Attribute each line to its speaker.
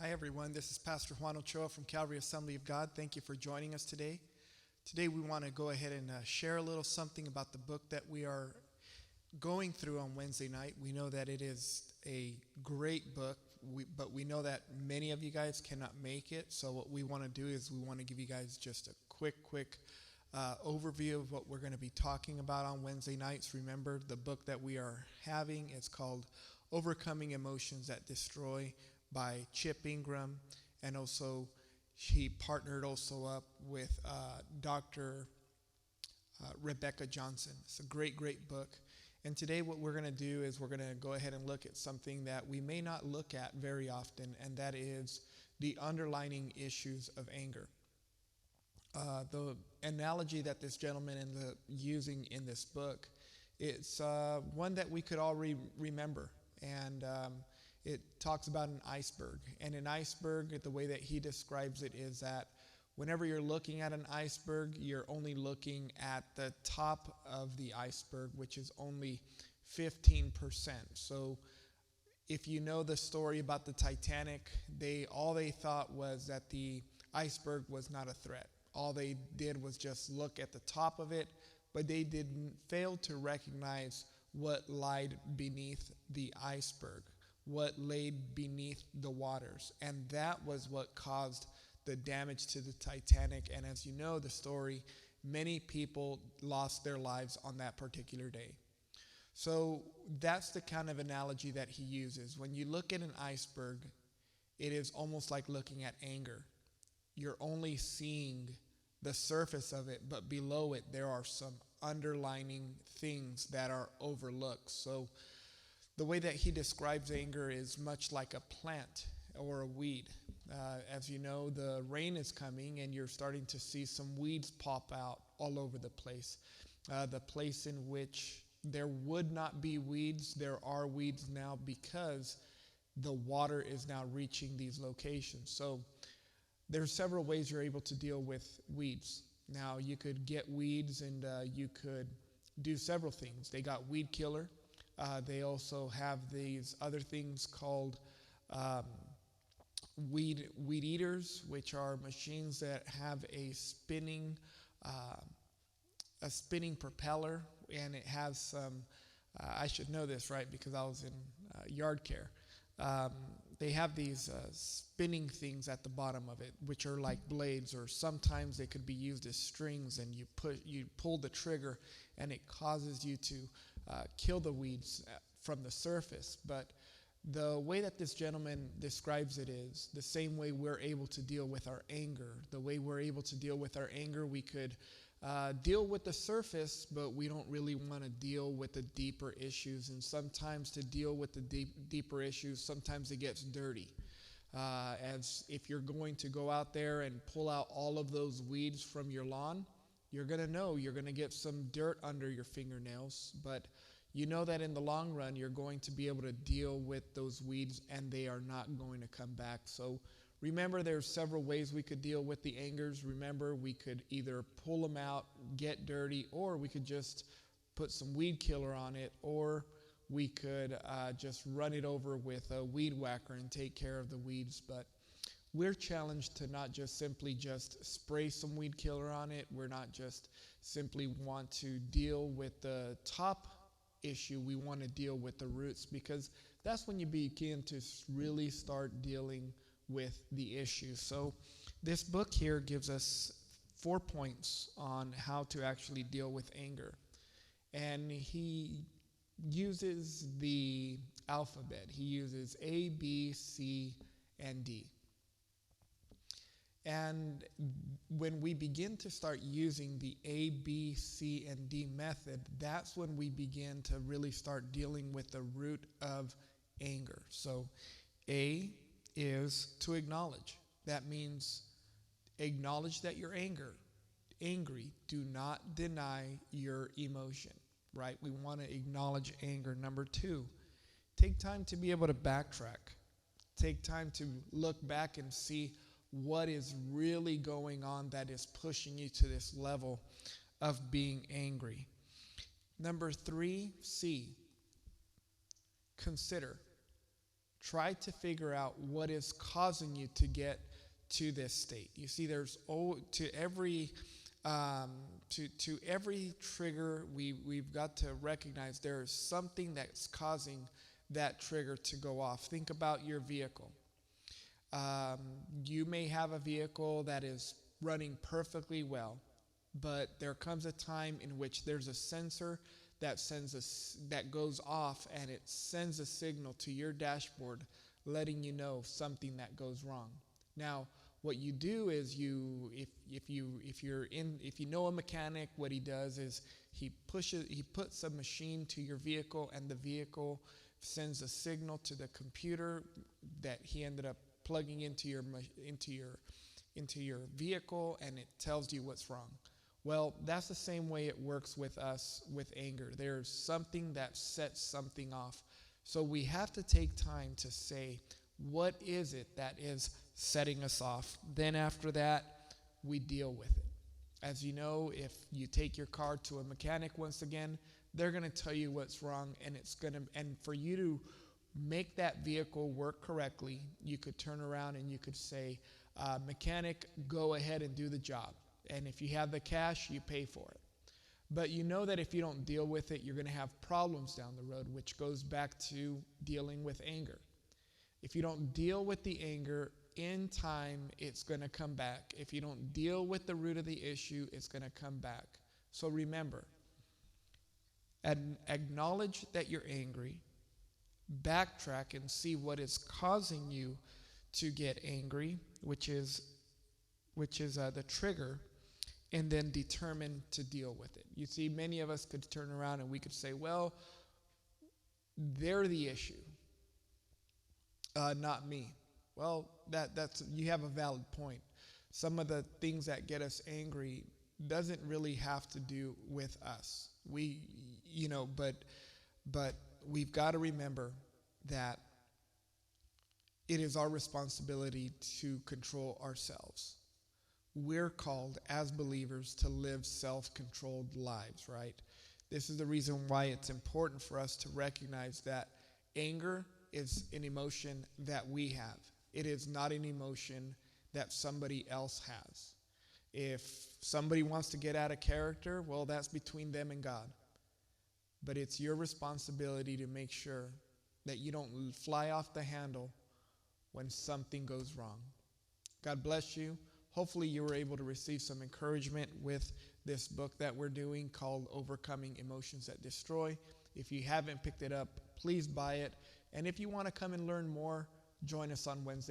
Speaker 1: Hi, everyone. This is Pastor Juan Ochoa from Calvary Assembly of God. Thank you for joining us today. Today, we want to go ahead and share a little something about the book that we are going through on Wednesday night. We know that it is a great book, but we know that many of you guys cannot make it. So what we want to do is we want to give you guys just a quick overview of what we're going to be talking about on Wednesday nights. Remember, the book that we are having is called Overcoming Emotions That Destroy by Chip Ingram, and also he partnered also up with Dr. Rebecca Johnson. It's a great book. And today what we're going to do is we're going to go ahead and look at something that we may not look at very often, and that is the underlying issues of anger. The analogy that this gentleman using in this book, it's one that we could all remember. And it talks about an iceberg. And an iceberg, the way that he describes it is that whenever you're looking at an iceberg, you're only looking at the top of the iceberg, which is only 15%. So if you know the story about the Titanic, all they thought was that the iceberg was not a threat. All they did was just look at the top of it, but they didn't fail to recognize what lied beneath the iceberg, what lay beneath the waters. And that was what caused the damage to the Titanic. And as you know the story, many people lost their lives on that particular day. So that's the kind of analogy that he uses. When you look at an iceberg, it is almost like looking at anger. You're only seeing the surface of it, but below it there are some underlining things that are overlooked. So the way that he describes anger is much like a plant or a weed. As you know, the rain is coming and you're starting to see some weeds pop out all over the place. The place in which there would not be weeds, there are weeds now because the water is now reaching these locations. So there's several ways you're able to deal with weeds. Now, you could get weeds and you could do several things. They got weed killer. They also have these other things called weed eaters, which are machines that have a spinning propeller, and it has some. I should know this, right? Because I was in yard care. They have these spinning things at the bottom of it, which are like blades, or sometimes they could be used as strings, and you pull the trigger, and it causes you to kill the weeds from the surface. But the way that this gentleman describes it is the same way we're able to deal with our anger. The way we're able to deal with our anger, we could deal with the surface, but we don't really want to deal with the deeper issues. And sometimes to deal with the deeper issues, sometimes it gets dirty. As if you're going to go out there and pull out all of those weeds from your lawn, you're going to know you're going to get some dirt under your fingernails, but you know that in the long run, you're going to be able to deal with those weeds and they are not going to come back. So remember, there's several ways we could deal with the angers. Remember, we could either pull them out, get dirty, or we could just put some weed killer on it, or we could just run it over with a weed whacker and take care of the weeds. But we're challenged to not just simply just spray some weed killer on it. We're not just simply want to deal with the top issue. We want to deal with the roots, because that's when you begin to really start dealing with the issue. So this book here gives us 4 points on how to actually deal with anger. And he uses the alphabet. He uses A, B, C, and D. And when we begin to start using the A, B, C, and D method, that's when we begin to really start dealing with the root of anger. So A is to acknowledge. That means acknowledge that you're angry. Do not deny your emotion, right? We want to acknowledge anger. Number 2, take time to be able to backtrack. Take time to look back and see what is really going on that is pushing you to this level of being angry. Number 3, C, consider. Try to figure out what is causing you to get to this state. You see, there's um, to every trigger, we've got to recognize there is something that's causing that trigger to go off. Think about your vehicle. Um, you may have a vehicle that is running perfectly well, but there comes a time in which there's a sensor that goes off, and it sends a signal to your dashboard letting you know something that goes wrong. Now, what you do is if you know a mechanic, what he does is he puts a machine to your vehicle, and the vehicle sends a signal to the computer that he ended up plugging into your vehicle, and it tells you what's wrong. Well, that's the same way it works with us with anger. There's something that sets something off. So we have to take time to say, what is it that is setting us off? Then after that, we deal with it. As you know, if you take your car to a mechanic once again, they're going to tell you what's wrong, and for you to make that vehicle work correctly, you could turn around and you could say, mechanic, go ahead and do the job. And if you have the cash, you pay for it. But you know that if you don't deal with it, you're going to have problems down the road, which goes back to dealing with anger. If you don't deal with the anger in time, it's going to come back. If you don't deal with the root of the issue, it's going to come back. So remember, acknowledge that you're angry, backtrack and see what is causing you to get angry, which is the trigger, and then determine to deal with it. You see, many of us could turn around and we could say, well, they're the issue, not me. Well, that's you have a valid point. Some of the things that get us angry doesn't really have to do with us. But we've got to remember that it is our responsibility to control ourselves. We're called as believers to live self-controlled lives, right? This is the reason why it's important for us to recognize that anger is an emotion that we have. It is not an emotion that somebody else has. If somebody wants to get out of character, well, that's between them and God. But it's your responsibility to make sure that you don't fly off the handle when something goes wrong. God bless you. Hopefully you were able to receive some encouragement with this book that we're doing called Overcoming Emotions That Destroy. If you haven't picked it up, please buy it. And if you want to come and learn more, join us on Wednesday